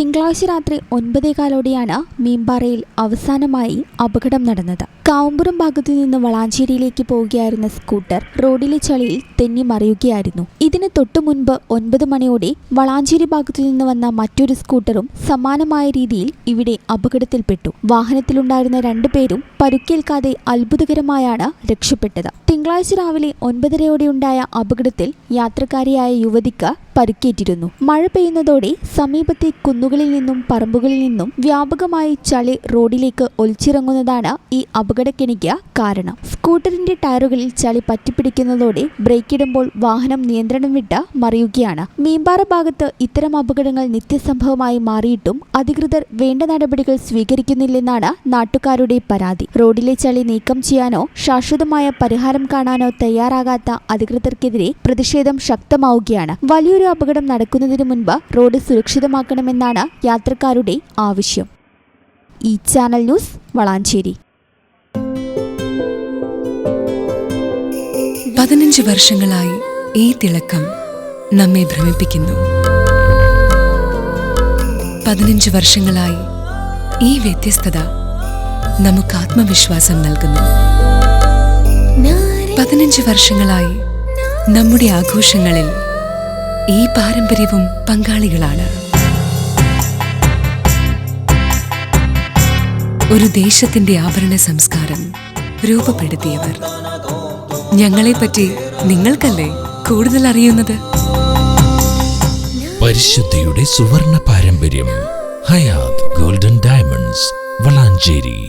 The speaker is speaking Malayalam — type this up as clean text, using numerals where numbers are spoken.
തിങ്കളാഴ്ച രാത്രി 9:15 മീമ്പാറയിൽ അവസാനമായി അപകടം നടന്നത്. കാവുംപുറം ഭാഗത്തു നിന്ന് വളാഞ്ചേരിയിലേക്ക് പോവുകയായിരുന്ന സ്കൂട്ടർ റോഡിലെ ചളിയിൽ തെന്നി മറിയുകയായിരുന്നു. ഇതിന് തൊട്ടു മുൻപ് 9 മണിയോടെ വളാഞ്ചേരി ഭാഗത്തു നിന്ന് വന്ന മറ്റൊരു സ്കൂട്ടറും സമാനമായ രീതിയിൽ ഇവിടെ അപകടത്തിൽപ്പെട്ടു. വാഹനത്തിലുണ്ടായിരുന്ന 2 പേരും പരുക്കേൽക്കാതെ അത്ഭുതകരമായാണ് രക്ഷപ്പെട്ടത്. തിങ്കളാഴ്ച രാവിലെ 9:30 അപകടത്തിൽ യാത്രക്കാരിയായ യുവതിക്ക് പരുക്കേറ്റിരുന്നു. മഴ പെയ്യുന്നതോടെ സമീപത്തെ കുന്നുകളിൽ നിന്നും പറമ്പുകളിൽ നിന്നും വ്യാപകമായി ചളി റോഡിലേക്ക് ഒലിച്ചിറങ്ങുന്നതാണ് ഈ അപകടക്കെണിക്ക് കാരണം. സ്കൂട്ടറിന്റെ ടയറുകളിൽ ചളി പറ്റിപ്പിടിക്കുന്നതോടെ ബ്രേക്കിടുമ്പോൾ വാഹനം നിയന്ത്രണം വിട്ട് മറിയുകയാണ്. മീമ്പാറ ഭാഗത്ത് ഇത്തരം അപകടങ്ങൾ നിത്യസംഭവമായി മാറിയിട്ടും അധികൃതർ വേണ്ട നടപടികൾ സ്വീകരിക്കുന്നില്ലെന്നാണ് നാട്ടുകാരുടെ പരാതി. റോഡിലെ ചളി നീക്കം ചെയ്യാനോ ശാശ്വതമായ പരിഹാരം കാണാനോ തയ്യാറാകാത്ത അധികൃതർക്കെതിരെ പ്രതിഷേധം ശക്തമാവുകയാണ്. വലിയൊരു അപകടം നടക്കുന്നതിന് മുൻപ് റോഡ് സുരക്ഷിതമാക്കണമെന്നാണ് യാത്രക്കാരുടെ ആവശ്യം. ഈ ചാനൽ ന്യൂസ്, വളാഞ്ചേരി. 15 വർഷങ്ങളായി ഈ തിളക്കം നമ്മെ ഭ്രമിപ്പിക്കുന്നു. 15 വർഷങ്ങളായി ഈ വ്യത്യസ്തത നമുക്ക് ആത്മവിശ്വാസം നൽകുന്നു. 15 വർഷങ്ങളായി നമ്മുടെ ആഘോഷങ്ങളിൽ ഈ പാരമ്പര്യവും പങ്കാളികളാണ്. ഒരു ദേശത്തിന്റെ ആഭരണ സംസ്കാരം രൂപപ്പെടുത്തിയവർ. ഞങ്ങളെപ്പറ്റി നിങ്ങൾക്കല്ലേ കൂടുതൽ അറിയുന്നത്? പരിശുദ്ധിയുടെ സുവർണ പാരമ്പര്യം. Hayat golden diamonds, Valanchery.